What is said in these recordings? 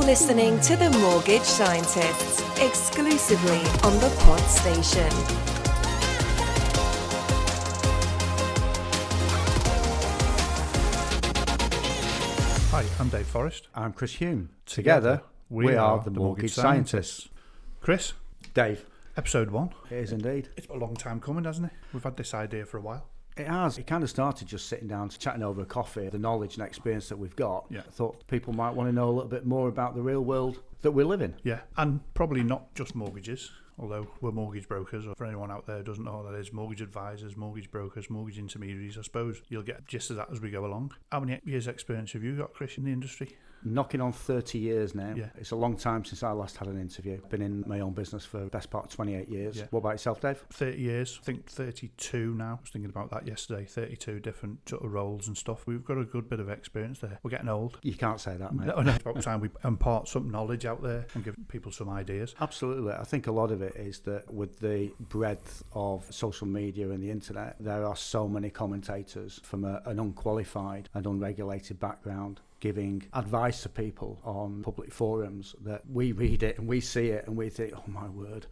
listening to The Mortgage Scientists, exclusively on the Pod Station. Hi, I'm Dave Forrest. I'm Chris Hume. Together, we are the Mortgage Scientists. Chris, Dave. episode 1. It is indeed. It's a long time coming, hasn't it? We've had this idea for a while. It has. It kind of started just sitting down, chatting over a coffee, the knowledge and experience that we've got. Yeah. I thought people might want to know a little bit more about the real world that we live in. Yeah, and probably not just mortgages, although we're mortgage brokers, or for anyone out there who doesn't know what that is, mortgage advisors, mortgage brokers, mortgage intermediaries. I suppose you'll get gist of that as we go along. How many years experience have you got, Chris, in the industry? Knocking on 30 years now. Yeah. It's a long time since I last had an interview. Been in my own business for the best part of 28 years. Yeah. What about yourself, Dave? 30 years, I think 32 now. I was thinking about that yesterday. 32 different sort of roles and stuff. We've got a good bit of experience there. We're getting old. You can't say that, mate. No, it's about time we impart some knowledge out there and give people some ideas. Absolutely. I think a lot of it is that with the breadth of social media and the internet, there are so many commentators from an unqualified and unregulated background giving advice to people on public forums that we read it and we see it and we think, oh my word,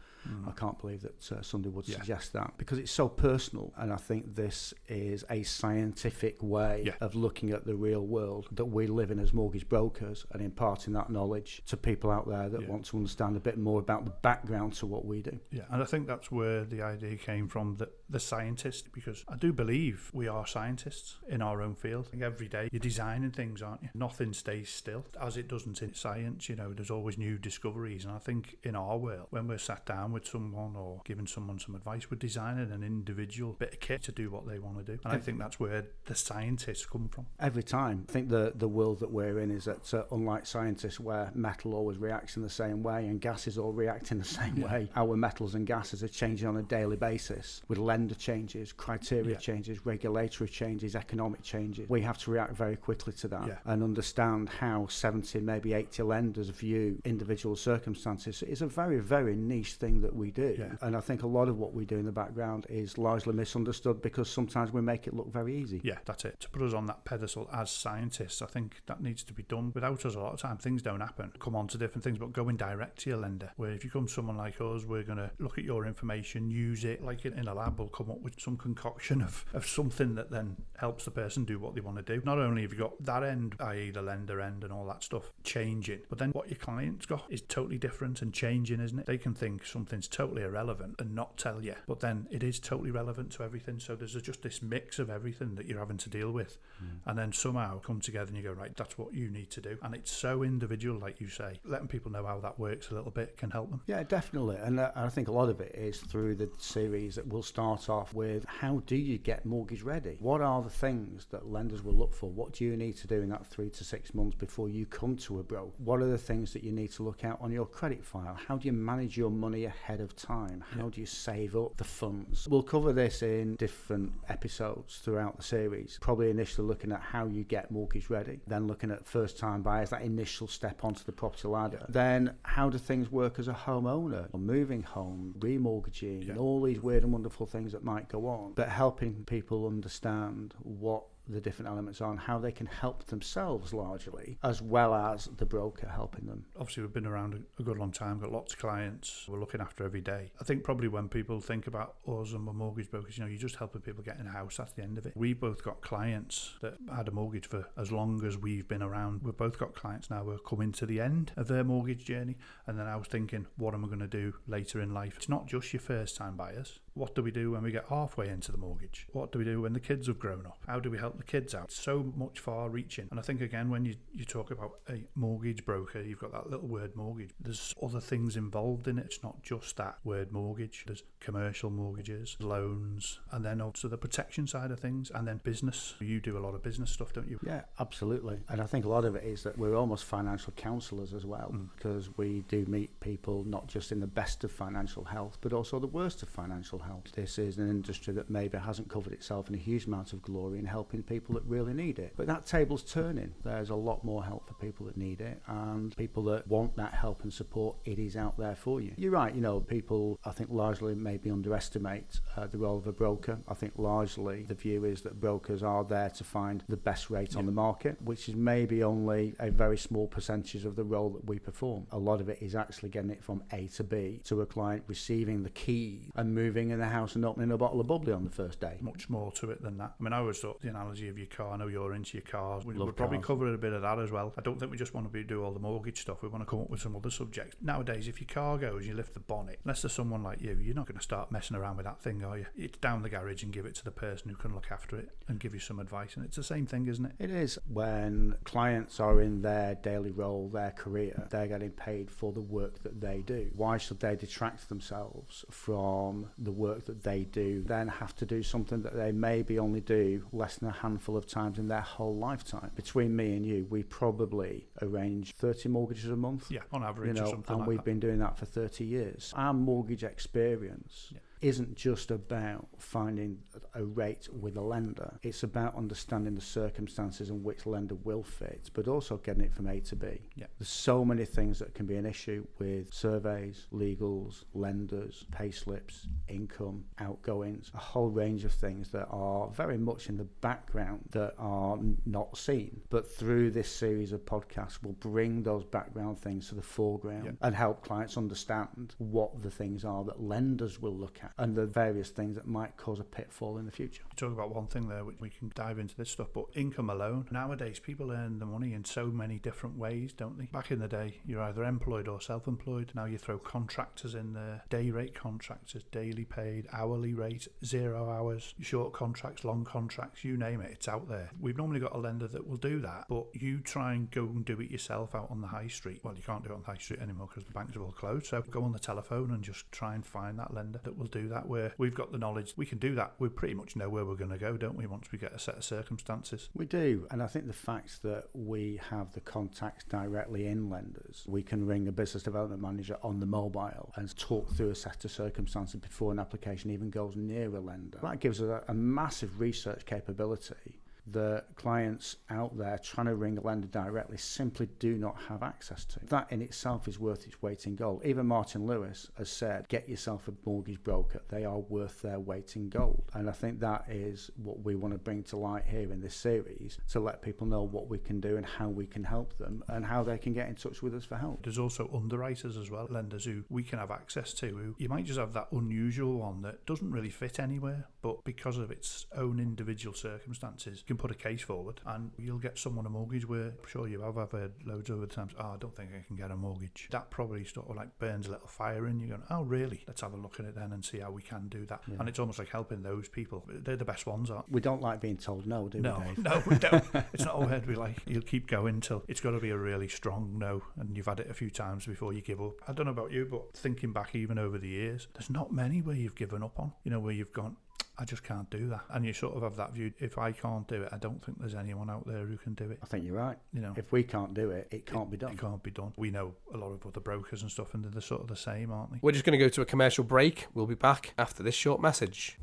I can't believe that somebody would suggest that, because it's so personal. And I think this is a scientific way of looking at the real world that we live in as mortgage brokers and imparting that knowledge to people out there that want to understand a bit more about the background to what we do. Yeah, and I think that's where the idea came from, the scientist, because I do believe we are scientists in our own field. I think every day you're designing things, aren't you? Nothing stays still, as it doesn't in science. You know, there's always new discoveries. And I think in our world, when we're sat down with someone or giving someone some advice, we're designing an individual bit of kit to do what they want to do. And I think that's where the scientists come from. Every time. I think the world that we're in is that unlike scientists, where metal always reacts in the same way and gases all react in the same way, our metals and gases are changing on a daily basis with lender changes, criteria changes, regulatory changes, economic changes. We have to react very quickly to that and understand how 70, maybe 80 lenders view individual circumstances. It's a very, very niche thing that we do. Yeah. And I think a lot of what we do in the background is largely misunderstood because sometimes we make it look very easy. Yeah, that's it. To put us on that pedestal as scientists, I think that needs to be done. Without us, a lot of time, things don't happen. Come on to different things, but going direct to your lender, where if you come to someone like us, we're going to look at your information, use it, like in a lab, we'll come up with some concoction of something that then helps the person do what they want to do. Not only have you got that end, i.e. the lender end and all that stuff, changing, but then what your client's got is totally different and changing, isn't it? They can think something's totally irrelevant and not tell you, but then it is totally relevant to everything. So there's just this mix of everything that you're having to deal with, and then somehow come together and you go, right, that's what you need to do. And it's so individual, like you say. Letting people know how that works a little bit can help them. Yeah, definitely. And I think a lot of it is through the series that we'll start off with, how do you get mortgage ready? What are the things that lenders will look for? What do you need to do in that 3 to 6 months before you come to a broker? What are the things that you need to look at on your credit file? How do you manage your money ahead of time? How do you save up the funds? We'll cover this in different episodes throughout the series, probably initially looking at how you get mortgage ready, then looking at first time buyers, that initial step onto the property ladder. Then how do things work as a homeowner, or moving home, remortgaging, and all these weird and wonderful things that might go on, but helping people understand what the different elements are and how they can help themselves largely, as well as the broker helping them. Obviously, we've been around a good long time, got lots of clients we're looking after every day. I think probably when people think about us and we're mortgage brokers, you're just helping people get in a house. That's the end of it. We've both got clients that had a mortgage for as long as we've been around. We've both got clients now who are coming to the end of their mortgage journey, and then I was thinking, what am I going to do later in life? It's not just your first time buyers. What do we do when we get halfway into the mortgage? What do we do when the kids have grown up? How do we help the kids out? So much far reaching. And I think again, when you talk about a mortgage broker, you've got that little word mortgage. There's other things involved in it. It's not just that word mortgage. There's commercial mortgages, loans, and then also the protection side of things, and then business. You do a lot of business stuff, don't you? Yeah, absolutely. And I think a lot of it is that we're almost financial counsellors as well, because we do meet people not just in the best of financial health, but also the worst of financial health. help. This is an industry that maybe hasn't covered itself in a huge amount of glory in helping people that really need it. But that table's turning. There's a lot more help for people that need it, and people that want that help and support, it is out there for you. You're right, people, I think, largely maybe underestimate the role of a broker. I think largely the view is that brokers are there to find the best rate on the market, which is maybe only a very small percentage of the role that we perform. A lot of it is actually getting it from A to B to a client, receiving the key and moving in the house and opening a bottle of bubbly on the first day. Much more to it than that. I mean, I always thought the analogy of your car, I know you're into your cars, we'll Love probably cars. cover a bit of that as well. I don't think we just want to do all the mortgage stuff. We want to come up with some other subjects. Nowadays, if your car goes, you lift the bonnet, unless there's someone like you, you're not going to start messing around with that thing, are you? It's down the garage and give it to the person who can look after it and give you some advice. And it's the same thing, isn't it? It is. When clients are in their daily role, their career, they're getting paid for the work that they do. Why should they detract themselves from the work that they do, then have to do something that they maybe only do less than a handful of times in their whole lifetime? Between me and you, we probably arrange 30 mortgages a month. Yeah, on average or something and like we've that. been doing that for 30 years. Our mortgage experience isn't just about finding a rate with a lender. It's about understanding the circumstances in which lender will fit, but also getting it from A to B. Yeah. There's so many things that can be an issue with surveys, legals, lenders, pay slips, income, outgoings, a whole range of things that are very much in the background that are not seen. But through this series of podcasts, we'll bring those background things to the foreground and help clients understand what the things are that lenders will look at and the various things that might cause a pitfall in the future. You talk about one thing there, which we can dive into this stuff, but income alone. Nowadays, people earn the money in so many different ways, don't they? Back in the day, you're either employed or self-employed. Now you throw contractors in there, day rate contractors, daily paid, hourly rate, 0 hours, short contracts, long contracts, you name it, it's out there. We've normally got a lender that will do that, but you try and go and do it yourself out on the high street. Well, you can't do it on the high street anymore because the banks are all closed, so go on the telephone and just try and find that lender that will do that, where we've got the knowledge, we can do that. We pretty much know where we're going to go, don't we, once we get a set of circumstances? We do, and I think the fact that we have the contacts directly in lenders, we can ring a business development manager on the mobile and talk through a set of circumstances before an application even goes near a lender. That gives us a massive research capability that clients out there trying to ring a lender directly simply do not have access to. That in itself is worth its weight in gold. Even Martin Lewis has said, get yourself a mortgage broker. They are worth their weight in gold. And I think that is what we want to bring to light here in this series, to let people know what we can do and how we can help them and how they can get in touch with us for help. There's also underwriters as well, lenders who we can have access to, who you might just have that unusual one that doesn't really fit anywhere, but because of its own individual circumstances, you can put a case forward and you'll get someone a mortgage where, I'm sure you have, I've heard loads of other times, I don't think I can get a mortgage. That probably sort of like burns a little fire in you, going, oh really? Let's have a look at it then and see how we can do that. And it's almost like helping those people. They're the best ones, aren't we? Don't like being told no, do we, Dave? No, we don't. It's not all head we like. You'll keep going till it's got to be a really strong no, and you've had it a few times before you give up. I don't know about you, but thinking back even over the years, there's not many where you've given up on, where you've gone, I just can't do that. And you sort of have that view, if I can't do it, I don't think there's anyone out there who can do it. I think you're right. If we can't do it, it can't be done. It can't be done. We know a lot of other brokers and stuff, and they're sort of the same, aren't they? We're just going to go to a commercial break. We'll be back after this short message.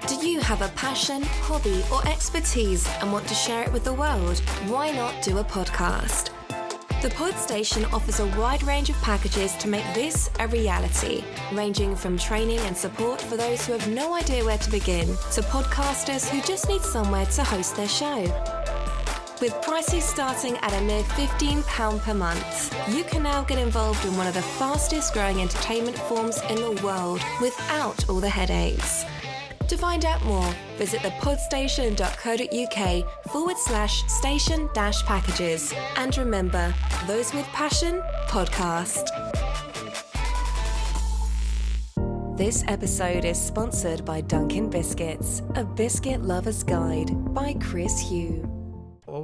Do you have a passion, hobby, or expertise and want to share it with the world? Why not do a podcast? The Pod Station offers a wide range of packages to make this a reality, ranging from training and support for those who have no idea where to begin, to podcasters who just need somewhere to host their show. With prices starting at a mere £15 per month, you can now get involved in one of the fastest growing entertainment forms in the world without all the headaches. To find out more, visit thepodstation.co.uk/station-packages. And remember, those with passion, podcast. This episode is sponsored by Dunkin' Biscuits, a biscuit lover's guide by Chris Hugh.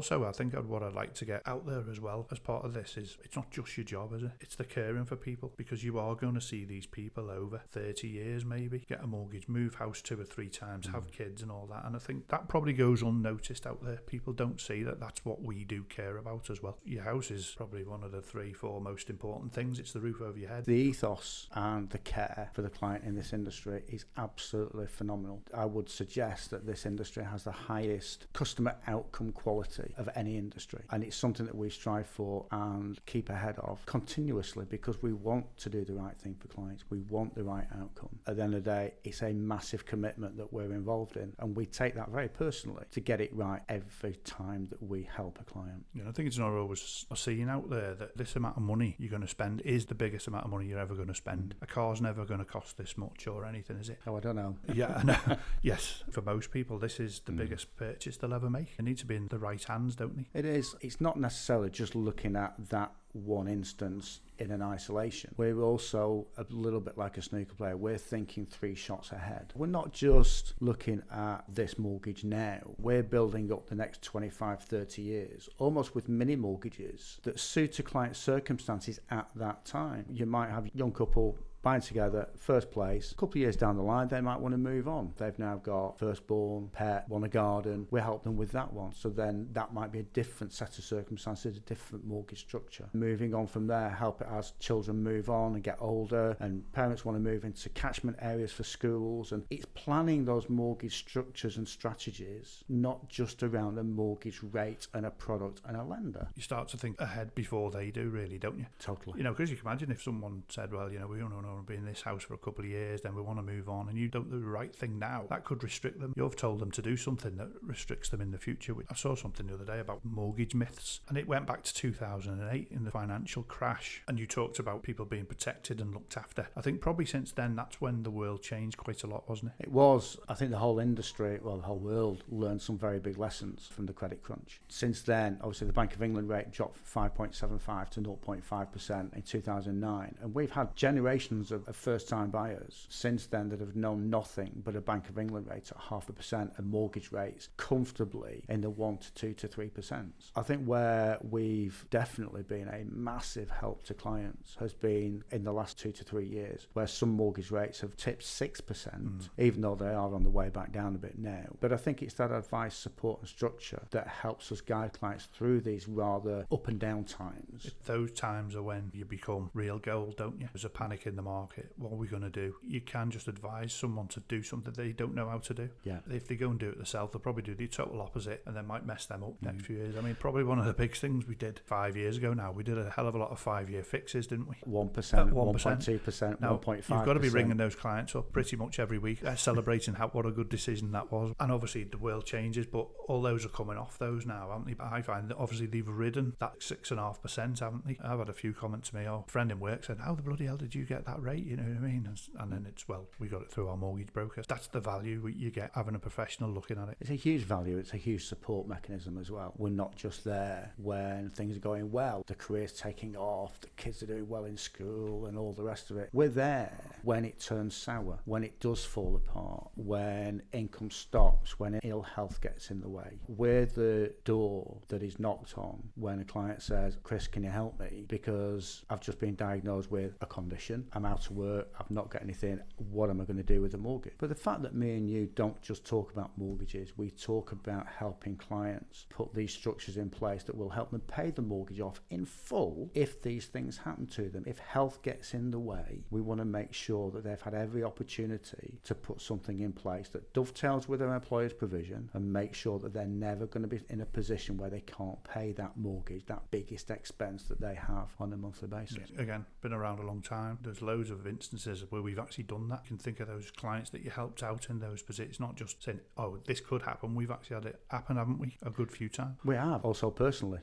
also, I think what I'd like to get out there as well as part of this is it's not just your job, is it? It's the caring for people, because you are going to see these people over 30 years maybe, get a mortgage, move house 2 or 3 times, have kids and all that. And I think that probably goes unnoticed out there. People don't see that that's what we do care about as well. Your house is probably one of the 3-4 most important things. It's the roof over your head. The ethos and the care for the client in this industry is absolutely phenomenal. I would suggest that this industry has the highest customer outcome quality of any industry, and it's something that we strive for and keep ahead of continuously, because we want to do the right thing for clients. We want the right outcome. At the end of the day, it's a massive commitment that we're involved in, and we take that very personally to get it right every time that we help a client. I think it's not always a scene out there that this amount of money you're going to spend is the biggest amount of money you're ever going to spend. A car's never going to cost this much or anything, is it? Oh, I don't know. Yeah, I know. Yes, for most people, this is the biggest purchase they'll ever make. They need to be in the right hands, don't they? It is. It's not necessarily just looking at that one instance in an isolation. We're also a little bit like a snooker player. We're thinking 3 shots ahead. We're not just looking at this mortgage now. We're building up the next 25, 30 years, almost with mini mortgages that suit a client's circumstances at that time. You might have a young couple buying together, first place. A couple of years down the line, they might want to move on. They've now got firstborn, pet, want a garden. We help them with that one. So then that might be a different set of circumstances, a different mortgage structure. Moving on from there, help it as children move on and get older, and parents want to move into catchment areas for schools. And it's planning those mortgage structures and strategies, not just around a mortgage rate and a product and a lender. You start to think ahead before they do, really, don't you? Totally. Because you can imagine if someone said, well, we don't know, to be in this house for a couple of years, then we want to move on, and you don't do the right thing now, that could restrict them. You've told them to do something that restricts them in the future. I saw something the other day about mortgage myths, and it went back to 2008 in the financial crash, and you talked about people being protected and looked after. I think probably since then, that's when the world changed quite a lot, wasn't it? It was. I think the whole industry, the whole world learned some very big lessons from the credit crunch. Since then, obviously the Bank of England rate dropped from 5.75 to 0.5% in 2009, and we've had generations of first-time buyers since then that have known nothing but a Bank of England rate at 0.5% and mortgage rates comfortably in the 1 to 2 to 3%. I think where we've definitely been a massive help to clients has been in the last 2 to 3 years, where some mortgage rates have tipped 6%, even though they are on the way back down a bit now. But I think it's that advice, support and structure that helps us guide clients through these rather up and down times. Those times are when you become real gold, don't you? There's a panic in the market. What are we going to do? You can just advise someone to do something they don't know how to do. Yeah. If they go and do it themselves, they'll probably do the total opposite, and they might mess them up next few years. I mean, probably one of the big things we did 5 years ago now, we did a hell of a lot of 5-year fixes, didn't we? 1%, 1.2%, now, 1.5%. You've got to be ringing those clients up pretty much every week, celebrating what a good decision that was. And obviously the world changes, but all those are coming off those now, haven't they? I find that obviously they've ridden that 6.5%, haven't they? I've had a few comments to me, a friend in work said, how the bloody hell did you get that rate? You know what I mean? And then it's, we got it through our mortgage brokers. That's the value you get having a professional looking at it. It's a huge value. It's a huge support mechanism as well. We're not just there when things are going well, the career's taking off, the kids are doing well in school and all the rest of it. We're there when it turns sour, when it does fall apart, when income stops, when ill health gets in the way. We're the door that is knocked on when a client says, Chris, can you help me? Because I've just been diagnosed with a condition, I'm out of work, I've not got anything, what am I going to do with the mortgage? But the fact that me and you don't just talk about mortgages, we talk about helping clients put these structures in place that will help them pay the mortgage off in full if these things happen to them. If health gets in the way, we want to make sure that they've had every opportunity to put something in place that dovetails with their employer's provision and make sure that they're never going to be in a position where they can't pay that mortgage, that biggest expense that they have on a monthly basis. Yeah. Again, been around a long time. There's loads of instances where we've actually done that. You can think of those clients that you helped out in those positions. It's not just saying, oh, this could happen. We've actually had it happen, haven't we? A good few times. We have, also personally.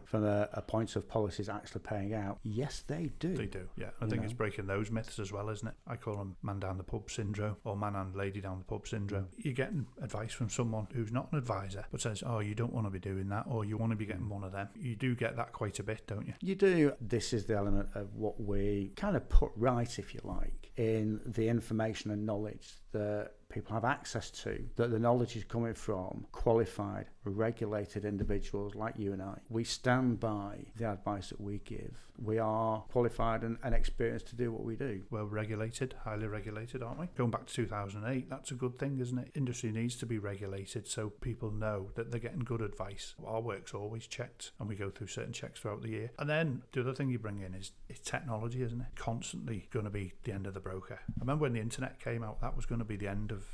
From a point of policies actually paying out, yes, they do. They do, yeah. I think it's breaking those myths as well, isn't it? I call them man down the pub syndrome or man and lady down the pub syndrome. You're getting advice from someone who's not an advisor but says, oh, you don't want to be doing that, or you want to be getting one of them. You do get that quite a bit, don't you? You do. This is the element of what we kind of put right, if you like, in the information and knowledge that people have access to, that the knowledge is coming from qualified, regulated individuals like you and I. We stand by the advice that we give. We are qualified and experienced to do what we do. We're regulated, highly regulated, aren't we? Going back to 2008, that's a good thing, isn't it? Industry needs to be regulated so people know that they're getting good advice. Our work's always checked, and we go through certain checks throughout the year. And then the other thing you bring in is technology, isn't it? Constantly going to be the end of the broker. I remember when the internet came out, that was going to be the end of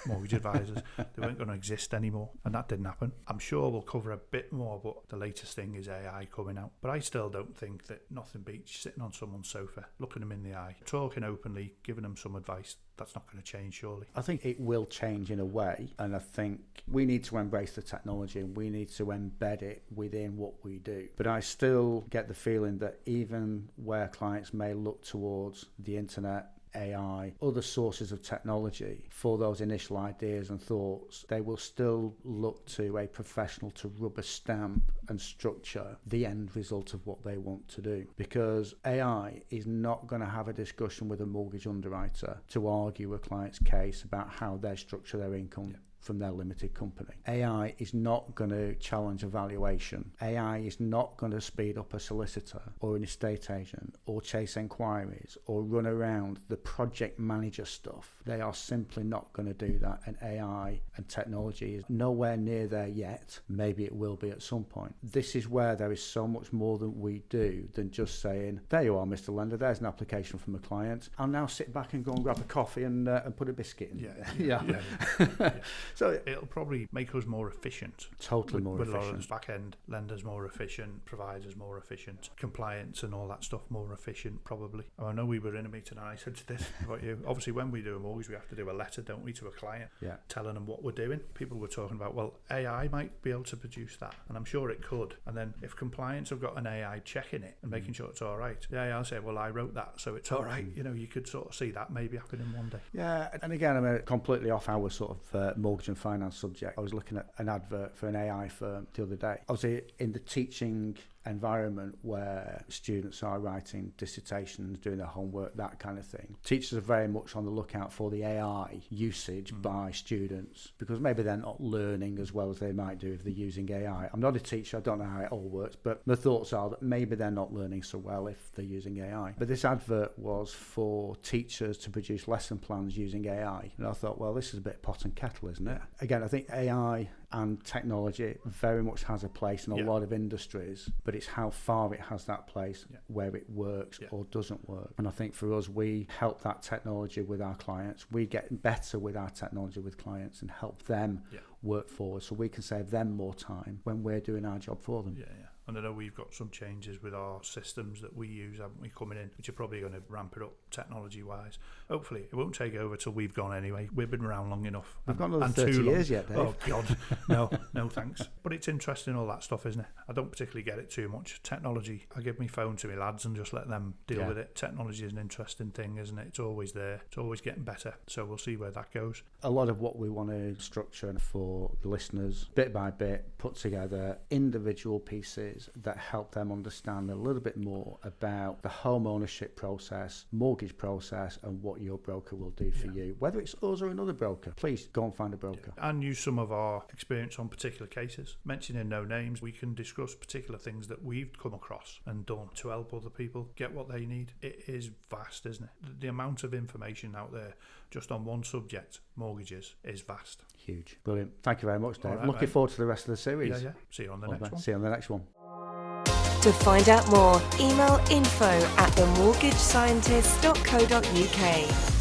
mortgage advisors. They weren't going to exist anymore, and that didn't happen. I'm sure we'll cover a bit more, but the latest thing is AI coming out. But I still don't think that nothing beats sitting on someone's sofa, looking them in the eye, talking openly, giving them some advice. That's not going to change, surely. I think it will change in a way, and I think we need to embrace the technology and we need to embed it within what we do. But I still get the feeling that even where clients may look towards the internet, AI, other sources of technology for those initial ideas and thoughts, they will still look to a professional to rubber stamp and structure the end result of what they want to do. Because AI is not going to have a discussion with a mortgage underwriter to argue a client's case about how they structure their income. Yeah. From their limited company. AI is not going to challenge a valuation. AI is not going to speed up a solicitor or an estate agent or chase inquiries or run around the project manager stuff. They are simply not going to do that, and AI and technology is nowhere near there yet. Maybe it will be at some point. This is where there is so much more that we do than just saying, there you are, Mr. Lender, there's an application from a client. I'll now sit back and go and grab a coffee and put a biscuit in. Yeah. So it'll probably make us more efficient. Totally more efficient. With a lot of those back end lenders more efficient, providers more efficient, compliance and all that stuff more efficient, probably. I know we were in a meeting and I said to this about you. Obviously, when we do a mortgage, we have to do a letter, don't we, to a client, telling them what we're doing. People were talking about, well, AI might be able to produce that, and I'm sure it could. And then if compliance have got an AI checking it and making sure it's all right, the AI will say, well, I wrote that, so it's all right. You know, you could sort of see that maybe happening one day. Yeah, and again, I'm completely off our sort of mortgage and finance subject. I was looking at an advert for an AI firm the other day. Obviously, in the teaching environment where students are writing dissertations, doing their homework, that kind of thing, teachers are very much on the lookout for the AI usage by students, because maybe they're not learning as well as they might do if they're using AI. I'm not a teacher, I don't know how it all works, but the thoughts are that maybe they're not learning so well if they're using AI. But this advert was for teachers to produce lesson plans using AI, and I thought, well, this is a bit pot and kettle, isn't it? Again, I think AI and technology very much has a place in a lot of industries, but it's how far it has that place, where it works or doesn't work. And I think for us, we help that technology with our clients. We get better with our technology with clients and help them work forward, so we can save them more time when we're doing our job for them. And I know we've got some changes with our systems that we use, haven't we, coming in, which are probably going to ramp it up technology-wise. Hopefully, it won't take over till we've gone anyway. We've been around long enough. We've got another 30 years yet, Dave. Oh, God. No, thanks. But it's interesting, all that stuff, isn't it? I don't particularly get it too much. Technology, I give my phone to my lads and just let them deal with it. Technology is an interesting thing, isn't it? It's always there. It's always getting better. So we'll see where that goes. A lot of what we want to structure for the listeners, bit by bit, put together individual pieces that help them understand a little bit more about the home ownership process, mortgage process, and what your broker will do for you. Whether it's us or another broker, please go and find a broker. And use some of our experience on particular cases. Mentioning no names, we can discuss particular things that we've come across and done to help other people get what they need. It is vast, isn't it? The amount of information out there just on one subject, mortgages, is vast. Huge. Brilliant. Thank you very much, Dave. Looking forward to the rest of the series. Yeah. See you on the next one. See you on the next one. To find out more, email info@themortgagescientist.co.uk.